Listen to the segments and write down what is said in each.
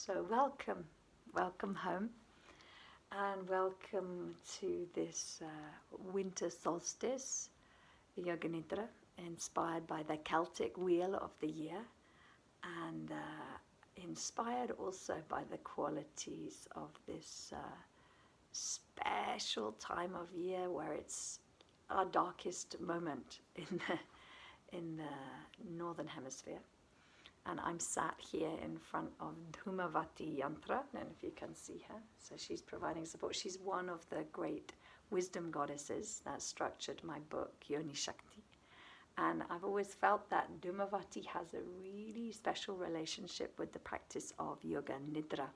So welcome home, and welcome to this Winter Solstice Yoga Nidra, inspired by the Celtic wheel of the year, and inspired also by the qualities of this special time of year where it's our darkest moment in the northern hemisphere. And I'm sat here in front of Dhumavati Yantra, and if you can see her, so she's providing support. She's one of the great wisdom goddesses that structured my book, Yoni Shakti. And I've always felt that Dhumavati has a really special relationship with the practice of Yoga Nidra.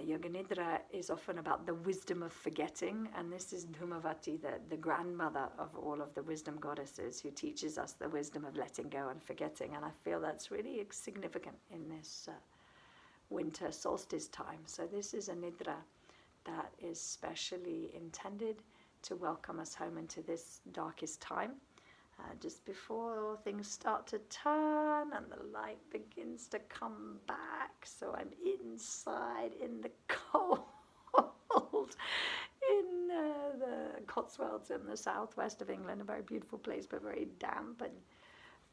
Yoga Nidra is often about the wisdom of forgetting, and this is Dhumavati, the grandmother of all of the wisdom goddesses, who teaches us the wisdom of letting go and forgetting. And I feel that's really significant in this winter solstice time. So this is a Nidra that is specially intended to welcome us home into this darkest time, just before things start to turn and the light begins to come back. So I'm inside in the cold in the Cotswolds in the southwest of England, a very beautiful place but very damp and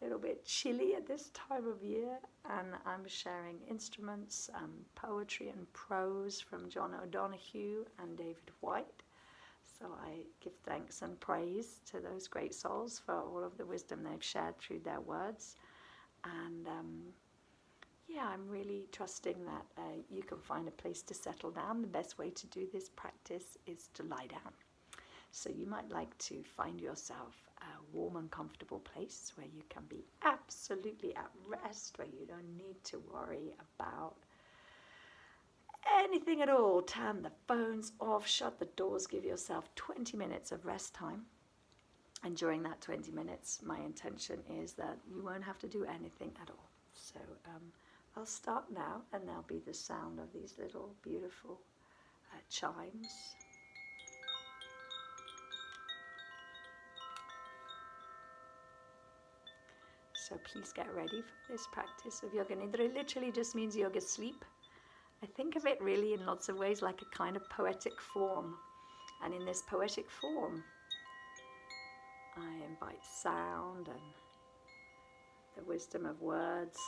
a little bit chilly at this time of year. And I'm sharing instruments, poetry and prose from John O'Donoghue and David White. So I give thanks and praise to those great souls for all of the wisdom they've shared through their words. And I'm really trusting that you can find a place to settle down. The best way to do this practice is to lie down. So you might like to find yourself a warm and comfortable place where you can be absolutely at rest, where you don't need to worry about anything at all. Turn the phones off, shut the doors, give yourself 20 minutes of rest time. And during that 20 minutes, my intention is that you won't have to do anything at all. So I'll start now, and there'll be the sound of these little beautiful chimes. So please get ready for this practice of Yoga Nidra. It literally just means yoga sleep. I think of it really in lots of ways like a kind of poetic form. And in this poetic form, I invite sound and the wisdom of words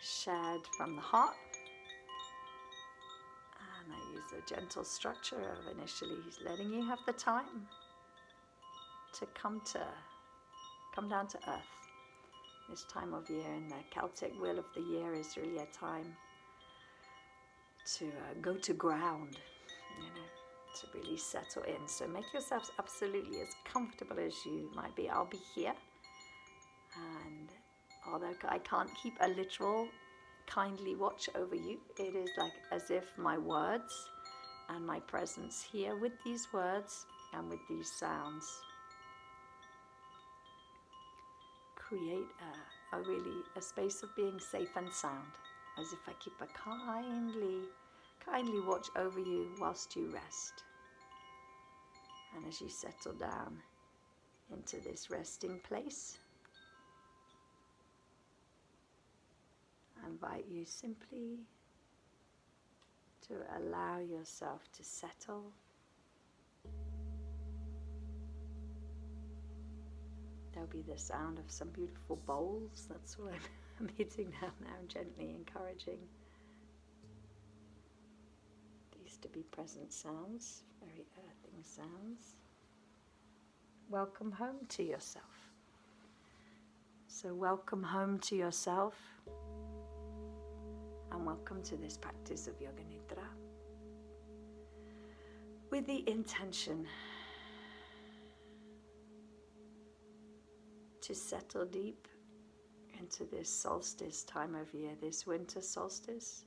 shared from the heart. And I use a gentle structure of initially letting you have the time to come down to earth. This time of year in the Celtic wheel of the year is really a time to go to ground, to really settle in. So make yourselves absolutely as comfortable as you might be. I'll be here, and although I can't keep a literal kindly watch over you, it is like as if my words and my presence here with these words and with these sounds create a space of being safe and sound, as if I keep a kindly watch over you whilst you rest. And as you settle down into this resting place, I invite you simply to allow yourself to settle. There'll be the sound of some beautiful bowls. That's what I'm hitting down now, gently encouraging these to be present sounds, very earthing sounds. Welcome home to yourself. So welcome home to yourself, and welcome to this practice of Yoga Nidra, with the intention to settle deep into this solstice time of year, this winter solstice,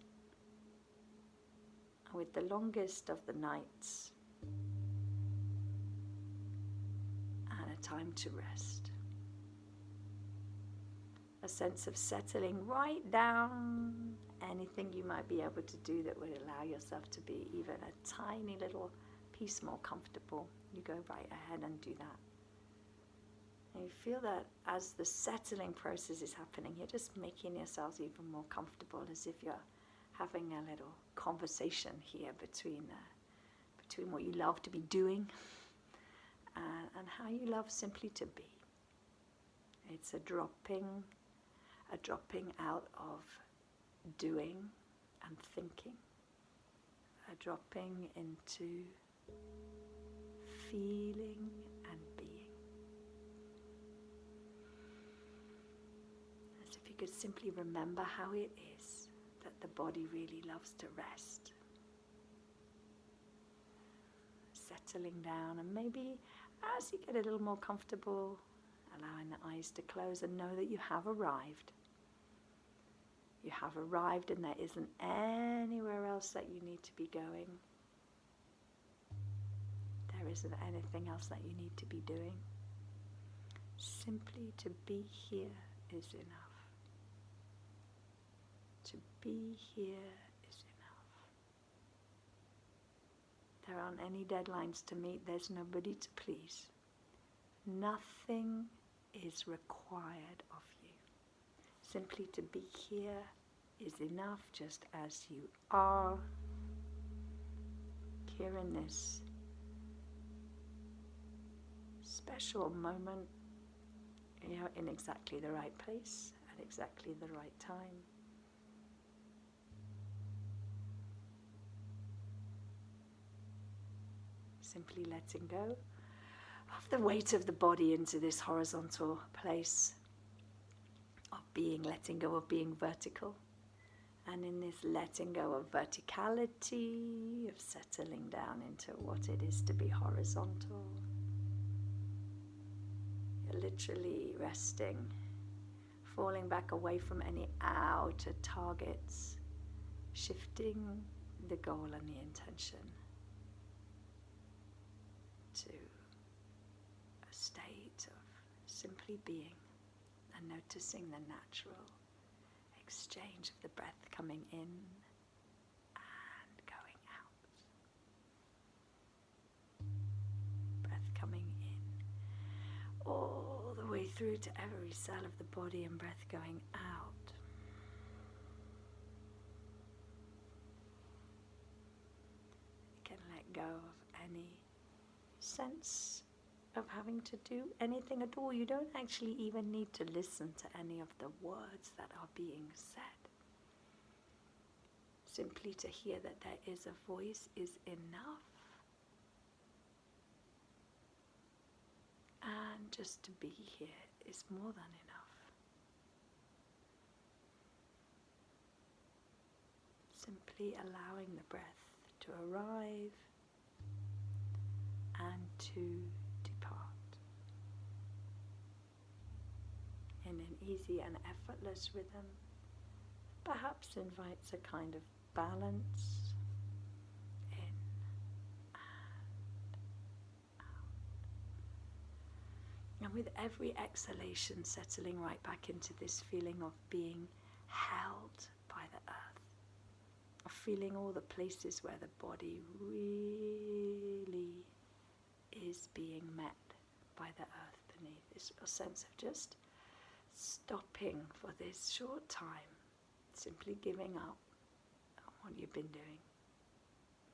with the longest of the nights and a time to rest. A sense of settling right down, anything you might be able to do that would allow yourself to be even a tiny little piece more comfortable. You go right ahead and do that. And you feel that as the settling process is happening, you're just making yourselves even more comfortable, as if you're having a little conversation here between what you love to be doing and how you love simply to be. It's a dropping out of doing and thinking, a dropping into feeling and being. As if you could simply remember how it is that the body really loves to rest. Settling down, and maybe as you get a little more comfortable, allowing the eyes to close and know that you have arrived. You have arrived and there isn't anywhere else that you need to be going. There isn't anything else that you need to be doing. Simply to be here is enough. To be here is enough. There aren't any deadlines to meet. There's nobody to please. Nothing is required of you. Simply to be here is enough, just as you are, here in this special moment, in exactly the right place, at exactly the right time. Simply letting go of the weight of the body into this horizontal place of being, letting go of being vertical. And in this letting go of verticality, of settling down into what it is to be horizontal, you're literally resting, falling back away from any outer targets, shifting the goal and the intention to a state of simply being and noticing the natural exchange of the breath coming in and going out. Breath coming in all the way through to every cell of the body, and breath going out. You can let go of any sense of having to do anything at all. You don't actually even need to listen to any of the words that are being said. Simply to hear that there is a voice is enough. And just to be here is more than enough. Simply allowing the breath to arrive and to depart in an easy and effortless rhythm. Perhaps invites a kind of balance in and out. And with every exhalation, settling right back into this feeling of being held by the earth, of feeling all the places where the body really is being met by the earth beneath. This real sense of just stopping for this short time, simply giving up on what you've been doing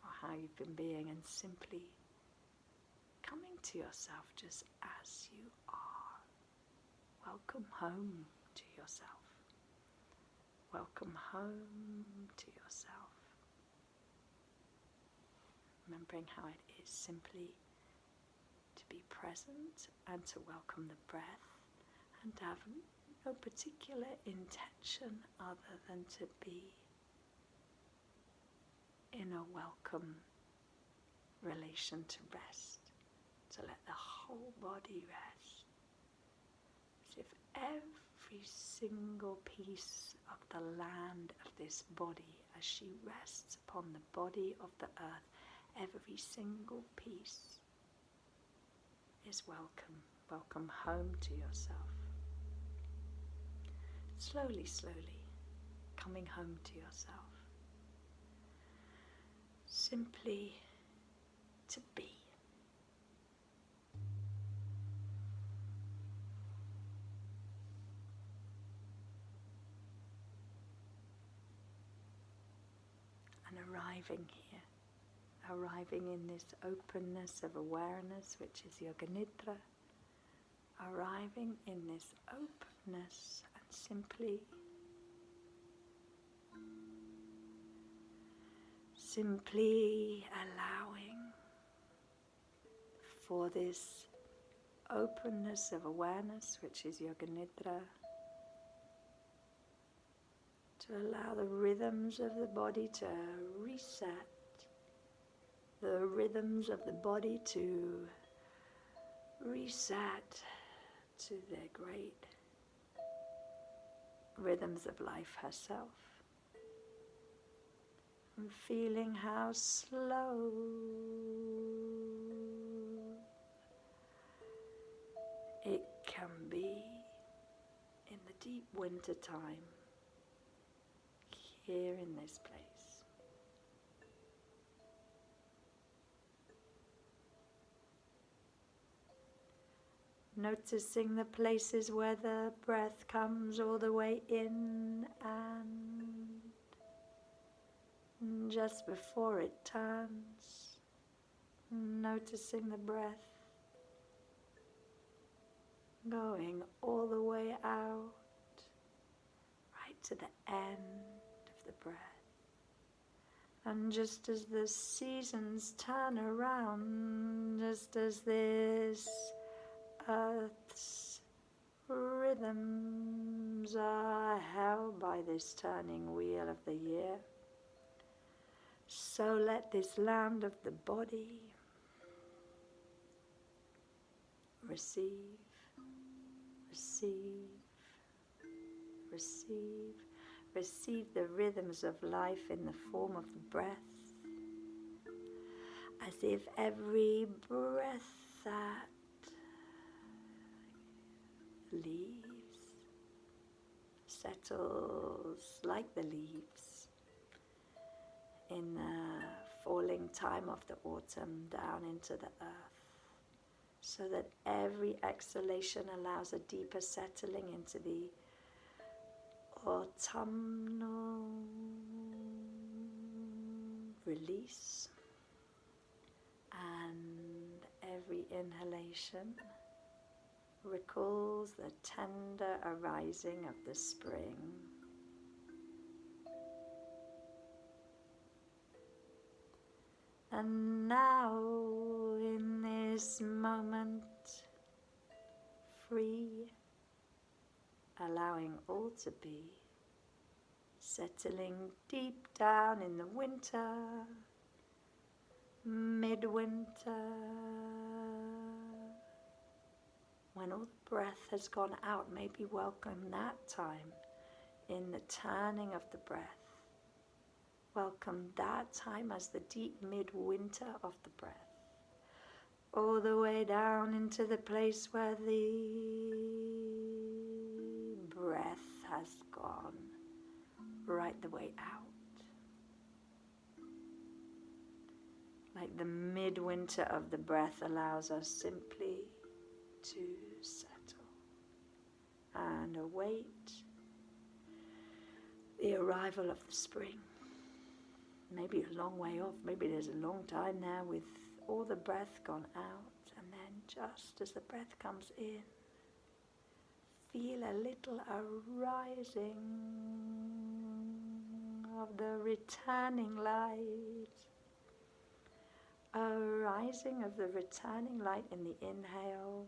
or how you've been being, and simply coming to yourself just as you are. Welcome home to yourself. Welcome home to yourself. Remembering how it is simply to be present and to welcome the breath and to have no particular intention other than to be in a welcome relation to rest, to let the whole body rest, as if every single piece of the land of this body, as she rests upon the body of the earth, every single piece is welcome. Welcome home to yourself. Slowly, slowly coming home to yourself. Simply to be. arriving here, arriving in this openness of awareness, which is Yoga Nidra, arriving in this openness and simply allowing for this openness of awareness, which is Yoga Nidra, to allow the rhythms of the body to reset, the rhythms of the body to reset to their great rhythms of life herself. And feeling how slow it can be in the deep winter time here in this place. Noticing the places where the breath comes all the way in and just before it turns, noticing the breath going all the way out, right to the end of the breath. And just as the seasons turn around, just as this Earth's rhythms are held by this turning wheel of the year, so let this land of the body receive, receive, receive, receive the rhythms of life in the form of the breath, as if every breath that leaves settles like the leaves in the falling time of the autumn down into the earth, so that every exhalation allows a deeper settling into the autumnal release, and every inhalation recalls the tender arising of the spring. And now, in this moment, free, allowing all to be, settling deep down in the winter, midwinter, when all the breath has gone out. Maybe welcome that time in the turning of the breath. Welcome that time as the deep midwinter of the breath, all the way down into the place where the breath has gone right the way out. Like the midwinter of the breath allows us simply to settle and await the arrival of the spring. Maybe a long way off, maybe there's a long time now with all the breath gone out, and then just as the breath comes in, feel a little arising of the returning light, arising of the returning light in the inhale,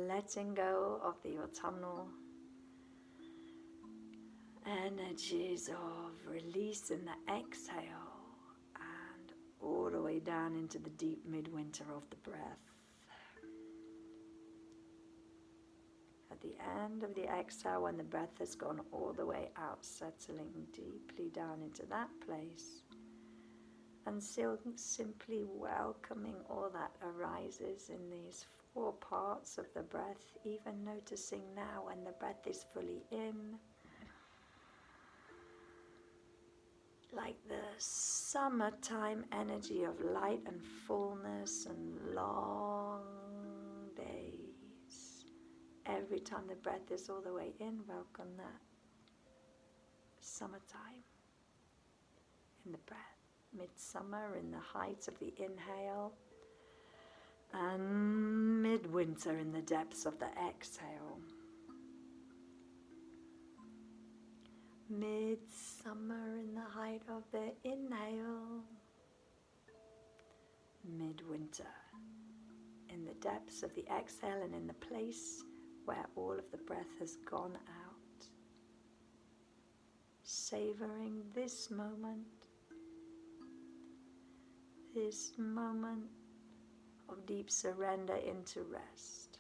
letting go of the autumnal energies of release in the exhale, and all the way down into the deep midwinter of the breath. At the end of the exhale, when the breath has gone all the way out, settling deeply down into that place, and still simply welcoming all that arises in these 4 parts of the breath, even noticing now when the breath is fully in, like the summertime energy of light and fullness and long days. Every time the breath is all the way in, welcome that summertime in the breath, midsummer in the height of the inhale, and midwinter in the depths of the exhale. Midsummer in the height of the inhale, midwinter in the depths of the exhale and in the place where all of the breath has gone out. Savoring this moment of deep surrender into rest.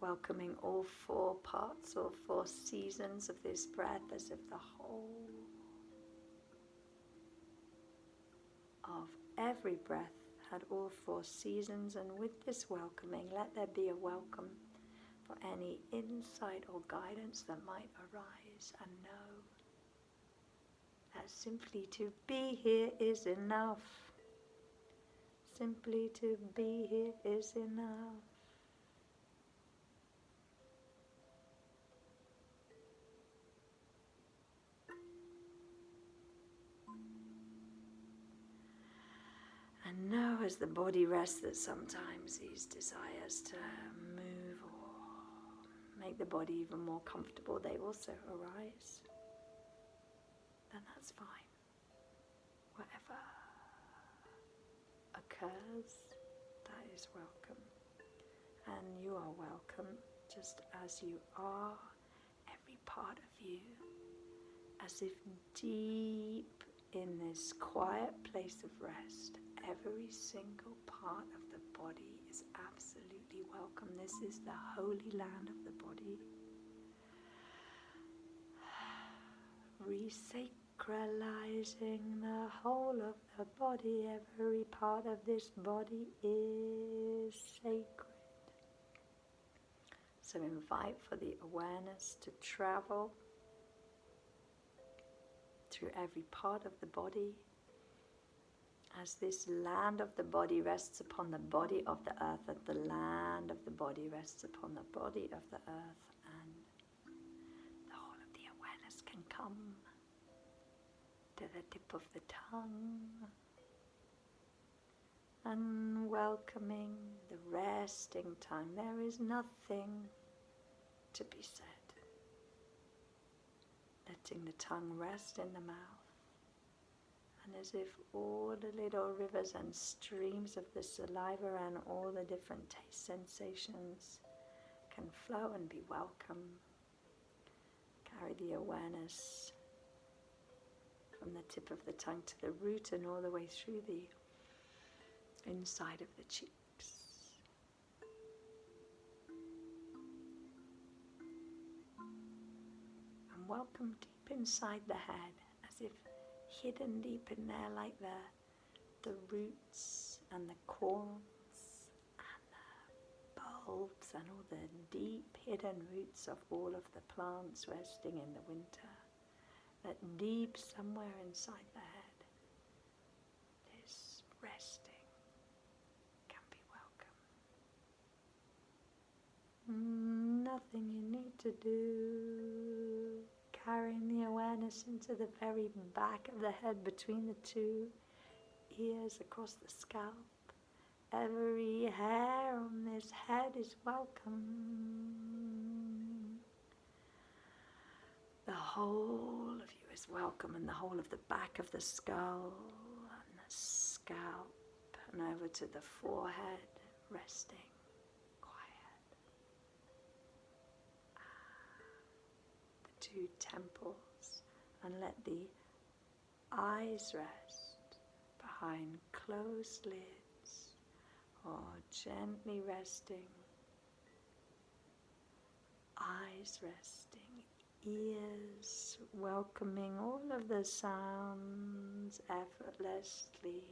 Welcoming all four parts, all four seasons of this breath, as if the whole of every breath had all four seasons. And with this welcoming, let there be a welcome for any insight or guidance that might arise, and know that simply to be here is enough. Simply to be here is enough. And know as the body rests that sometimes these desires to move or make the body even more comfortable, they also arise. Then that's fine. Whatever occurs, that is welcome. And you are welcome just as you are, every part of you, as if deep in this quiet place of rest, every single part of the body is absolutely welcome. This is the holy land of the body. Resacralizing the whole of the body. Every part of this body is sacred. So invite for the awareness to travel through every part of the body, as this land of the body rests upon the body of the earth, that the land of the body rests upon the body of the earth, and the whole of the awareness can come to the tip of the tongue, and welcoming the resting time. There is nothing to be said. Letting the tongue rest in the mouth. And as if all the little rivers and streams of the saliva and all the different taste sensations can flow and be welcome. Carry the awareness from the tip of the tongue to the root and all the way through the inside of the cheeks. And welcome deep inside the head, as if hidden deep in there, like the roots and the corms and the bulbs and all the deep hidden roots of all of the plants resting in the winter. That deep somewhere inside the head, this resting can be welcome. Nothing you need to do. Carrying the awareness into the very back of the head, between the two ears, across the scalp. Every hair on this head is welcome. The whole of you is welcome, and the whole of the back of the skull and the scalp, and over to the forehead, resting. Two temples, and let the eyes rest behind closed lids or gently resting. Eyes resting, ears welcoming all of the sounds effortlessly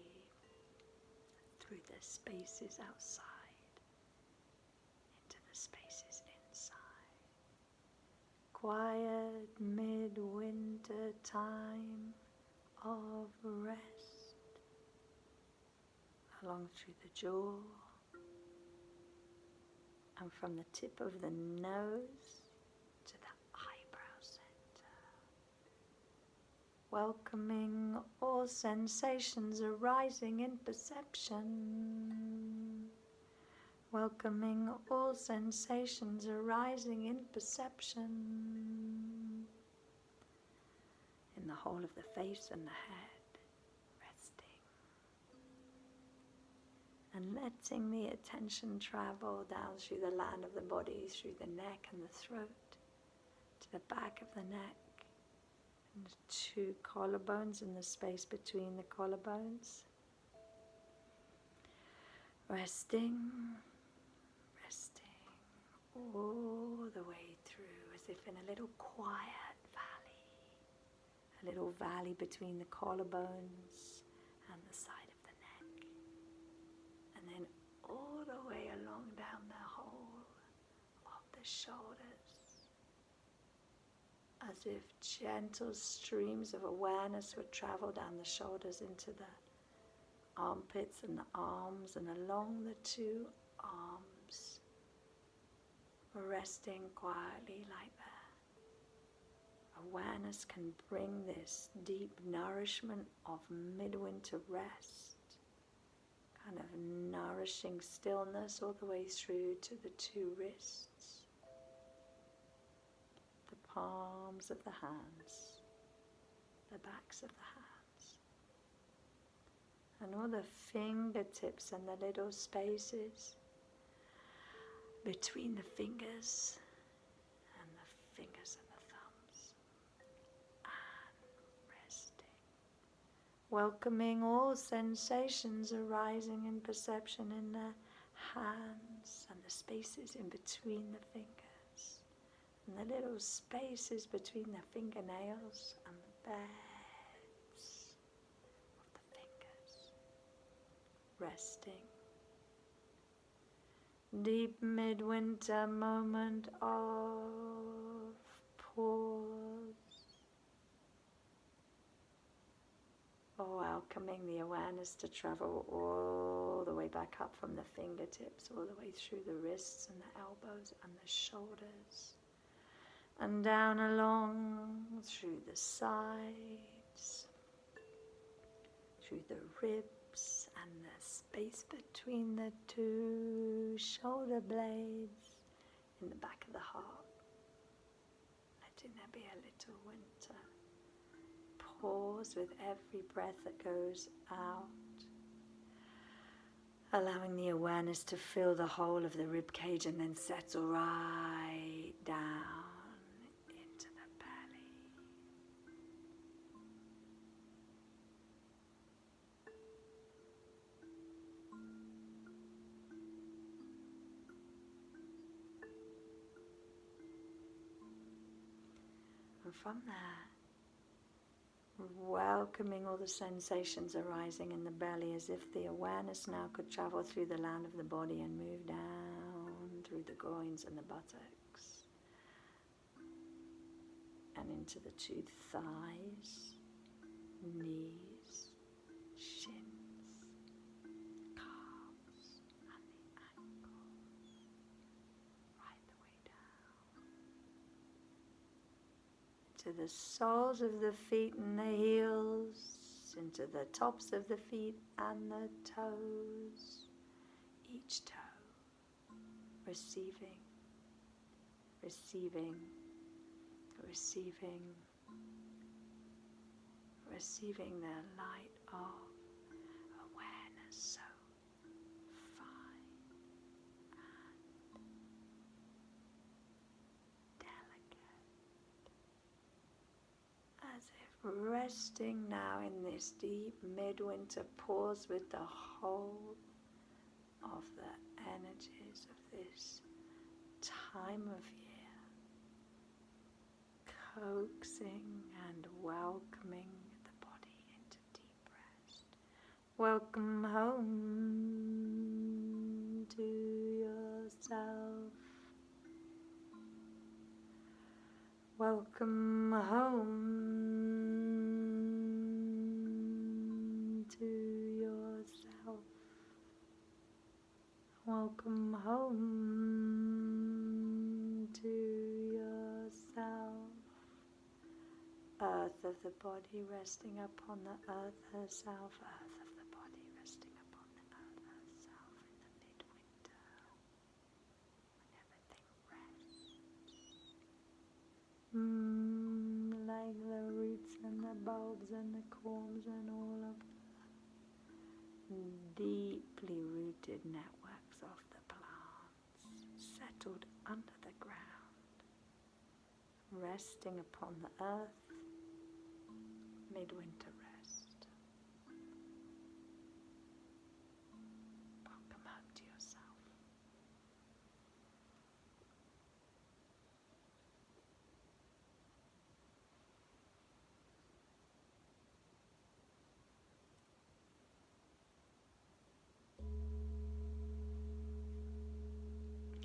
through the spaces outside into the spaces inside. Quiet midwinter time of rest along through the jaw, And from the tip of the nose to the eyebrow center, welcoming all sensations arising in perception. Welcoming all sensations arising in perception. In the whole of the face and the head, resting. And letting the attention travel down through the land of the body, through the neck and the throat, to the back of the neck, and the two collarbones and the space between the collarbones. Resting, resting all the way through, as if in a little quiet valley. A little valley between the collarbones and the side of the neck. And then all the way along down the whole of the shoulders. As if gentle streams of awareness would travel down the shoulders into the armpits and the arms and along the two arms. Resting quietly like that. Awareness can bring this deep nourishment of midwinter rest, kind of nourishing stillness all the way through to the two wrists, the palms of the hands, the backs of the hands, and all the fingertips and the little spaces between the fingers and the fingers and the thumbs, and resting. Welcoming all sensations arising in perception in the hands and the spaces in between the fingers, and the little spaces between the fingernails and the beds of the fingers. Resting. Deep midwinter moment of pause. Welcoming the awareness to travel all the way back up from the fingertips, all the way through the wrists and the elbows and the shoulders, and down along through the sides, through the ribs and the space between the two shoulder blades in the back of the heart, letting there be a little winter pause with every breath that goes out, allowing the awareness to fill the whole of the rib cage and then settle right down into the belly. And from there, welcoming all the sensations arising in the belly, as if the awareness now could travel through the land of the body and move down through the groins and the buttocks and into the two thighs, knees, shins, calves and the ankles, right the way down to the soles of the feet and the heels, into the tops of the feet and the toes, each toe receiving, receiving, receiving, receiving the light of awareness so fine and delicate, as if resting now in this deep midwinter pause with the whole of the energies of this time of year, coaxing and welcoming the body into deep rest. Welcome home to yourself. Welcome home to yourself. Welcome home to yourself. Earth of the body resting upon the earth herself. Earth of the body resting upon the earth herself in the midwinter. When everything rests. Like the roots and the bulbs and the corms and all of the deeply rooted networks of the plants settled under the ground, resting upon the earth. Midwinter rest. Welcome home to yourself.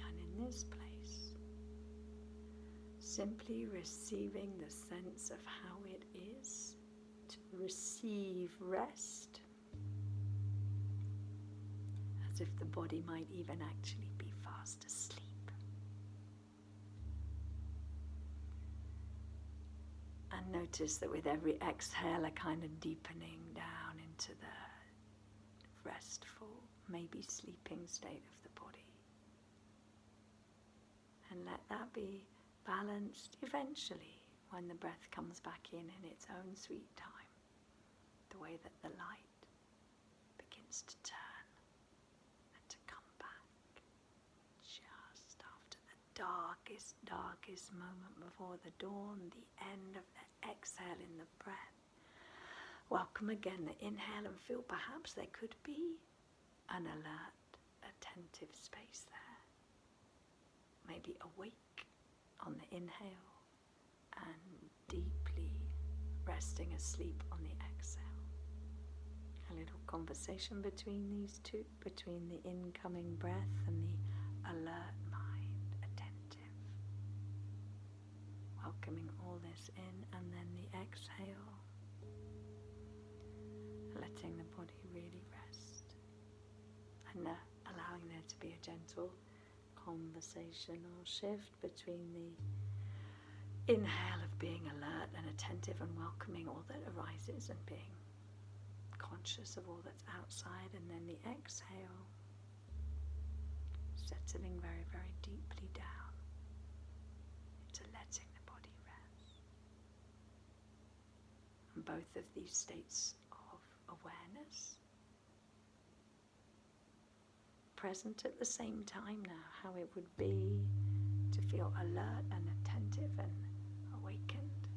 And in this place, simply receiving the sense of how it is to receive rest, as if the body might even actually be fast asleep. And notice that with every exhale, a kind of deepening down into the restful, maybe sleeping state of the body. And let that be balanced eventually when the breath comes back in its own sweet time, the way that the light begins to turn and to come back just after the darkest moment before the dawn, the end of the exhale in the breath. Welcome again the inhale and feel perhaps there could be an alert, attentive space there. Maybe awake on the inhale and deeply resting asleep on the exhale. A little conversation between these two, between the incoming breath and the alert mind, attentive. Welcoming all this in, and then the exhale, letting the body really rest, and allowing there to be a gentle conversational shift between the inhale of being alert and attentive and welcoming all that arises and being conscious of all that's outside, and then the exhale, settling very, very deeply down into letting the body rest. And both of these states of awareness present at the same time now, how it would be to feel alert and attentive and awakened,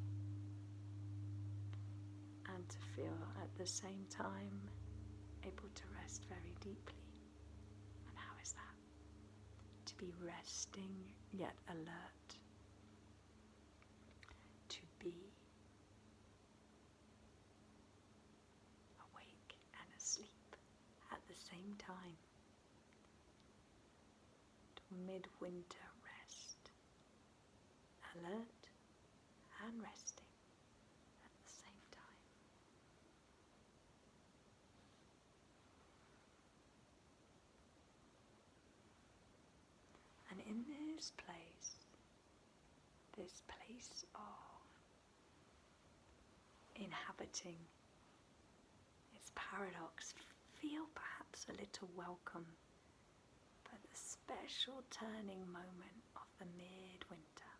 and to feel at the same time able to rest very deeply. And how is that? To be resting yet alert, to be awake and asleep at the same time. Midwinter rest, alert and resting at the same time. And in this place of inhabiting its paradox, feel perhaps a little welcome for the special turning moment of the midwinter,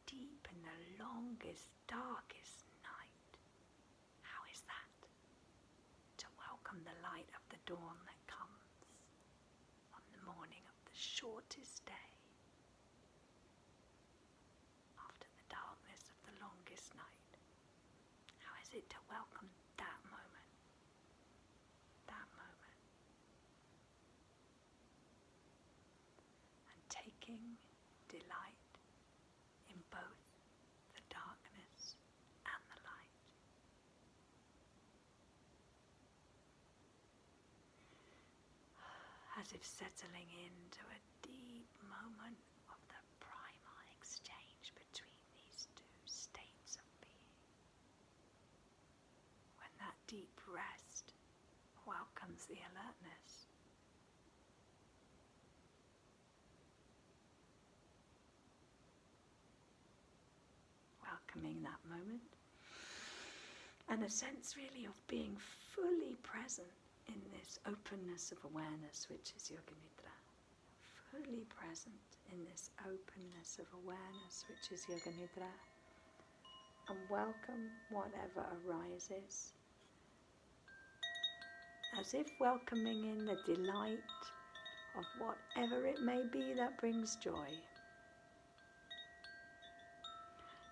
deep in the longest, darkest night. How is that? To welcome the light of the dawn that comes on the morning of the shortest day, after the darkness of the longest night. How is it to welcome that moment? Taking delight in both the darkness and the light. As if settling into a deep moment of the primal exchange between these two states of being. When that deep rest welcomes the alertness, welcoming that moment. And a sense really of being fully present in this openness of awareness, which is Yoga Nidra. Fully present in this openness of awareness, which is Yoga Nidra. And welcome whatever arises. As if welcoming in the delight of whatever it may be that brings joy.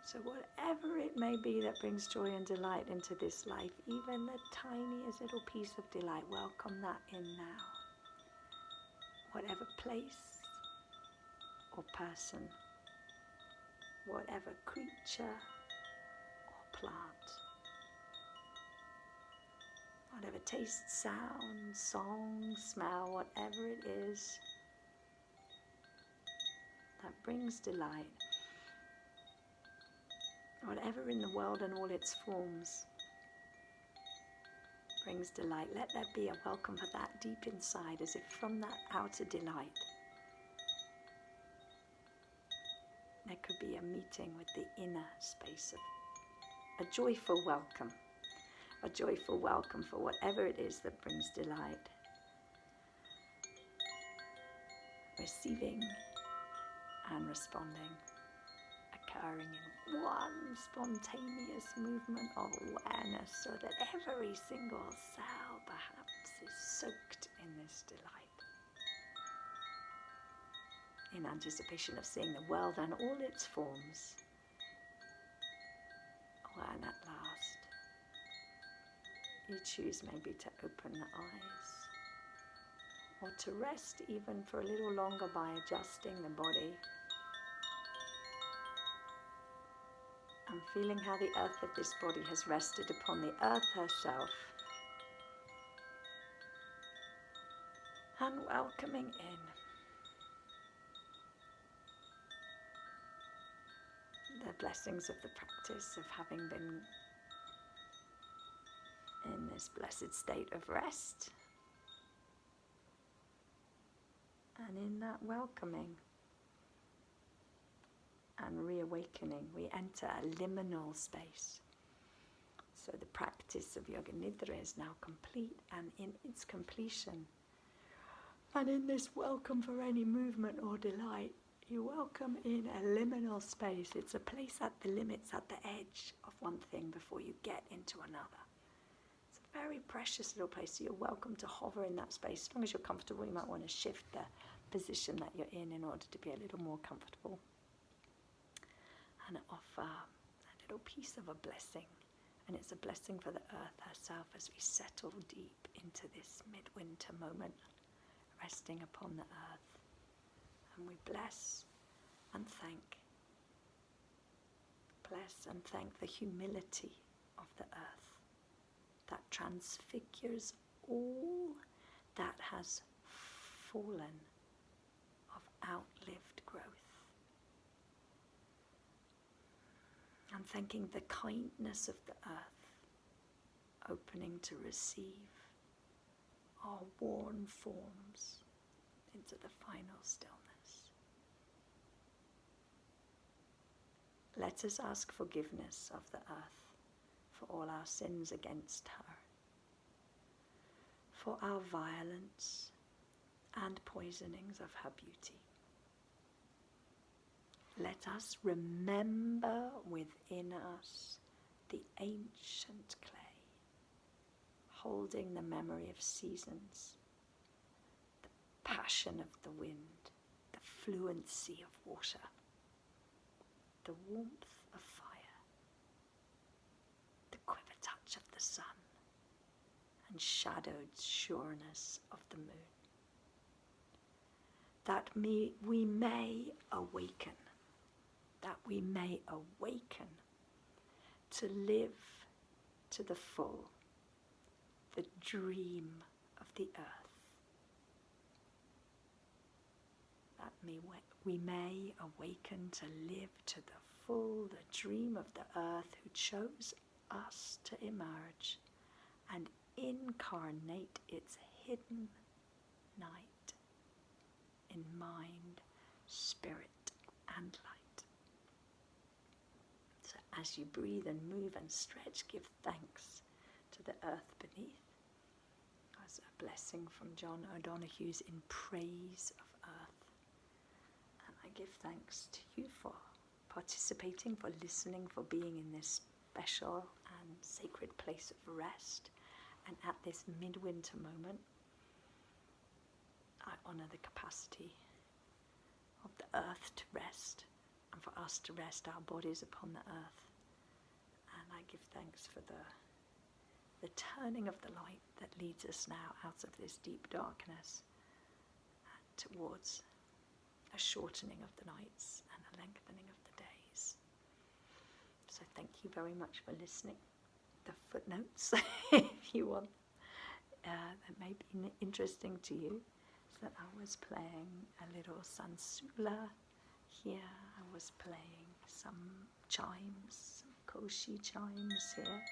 So whatever it may be that brings joy and delight into this life, even the tiniest little piece of delight, welcome that in now. Whatever place or person, whatever creature or plant, whatever taste, sound, song, smell, whatever it is that brings delight. Whatever in the world and all its forms brings delight, let there be a welcome for that deep inside, as if from that outer delight there could be a meeting with the inner space of a joyful welcome for whatever it is that brings delight. Receiving and responding, occurring in one spontaneous movement of awareness, so that every single cell perhaps is soaked in this delight, in anticipation of seeing the world and all its forms. And at last, you choose maybe to open the eyes, or to rest even for a little longer by adjusting the body. And feeling how the earth of this body has rested upon the earth herself. And welcoming in the blessings of the practice of having been in this blessed state of rest. And in that welcoming and reawakening, we enter a liminal space. So the practice of Yoga Nidra is now complete, and in its completion, and in this welcome for any movement or delight, you welcome in a liminal space. It's a place at the limits, at the edge of one thing before you get into another. It's a very precious little place, so you're welcome to hover in that space. As long as you're comfortable, you might want to shift the position that you're in order to be a little more comfortable. And offer a little piece of a blessing. And it's a blessing for the earth herself as we settle deep into this midwinter moment, resting upon the earth. And we bless and thank the humility of the earth that transfigures all that has fallen of outlived growth. And thanking the kindness of the earth, opening to receive our worn forms into the final stillness. Let us ask forgiveness of the earth for all our sins against her, for our violence and poisonings of her beauty. Let us remember within us the ancient clay, holding the memory of seasons, the passion of the wind, the fluency of water, the warmth of fire, the quiver touch of the sun, and shadowed sureness of the moon. That we may awaken to live to the full the dream of the earth. That we may awaken to live to the full the dream of the earth who chose us to emerge and incarnate its hidden night in mind, spirit, and light. So as you breathe and move and stretch, give thanks to the earth beneath. As a blessing from John O'Donohue's In Praise of Earth. And I give thanks to you for participating, for listening, for being in this special and sacred place of rest. And at this midwinter moment, I honour the capacity of the earth to rest, and for us to rest our bodies upon the earth. And I give thanks for the turning of the light that leads us now out of this deep darkness and towards a shortening of the nights and a lengthening of the days. So thank you very much for listening. The footnotes, if you want, that may be interesting to you. So I was playing a little sansula here. I was playing some chimes, some koshi chimes here.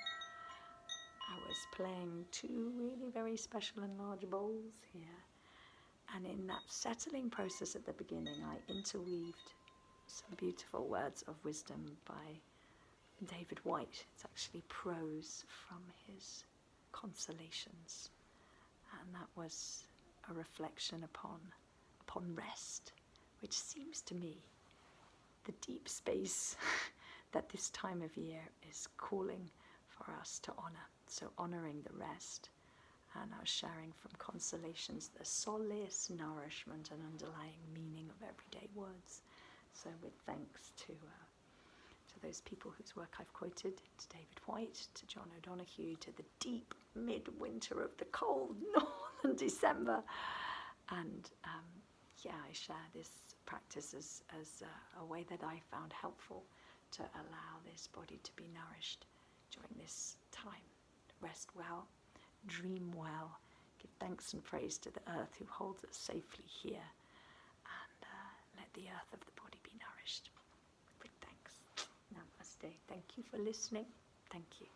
I was playing 2 really very special and large bowls here. And in that settling process at the beginning, I interweaved some beautiful words of wisdom by David White. It's actually prose from his Consolations. And that was a reflection upon rest, which seems to me the deep space that this time of year is calling for us to honour. So honouring the rest, and I was sharing from Consolations the solace, nourishment and underlying meaning of everyday words. So with thanks to those people whose work I've quoted, to David White, to John O'Donohue, to the deep midwinter of the cold northern December. And I share this practice as a way that I found helpful to allow this body to be nourished during this time. Rest well, dream well, give thanks and praise to the earth who holds us safely here, and let the earth of the body be nourished. With thanks. Namaste. Thank you for listening. Thank you.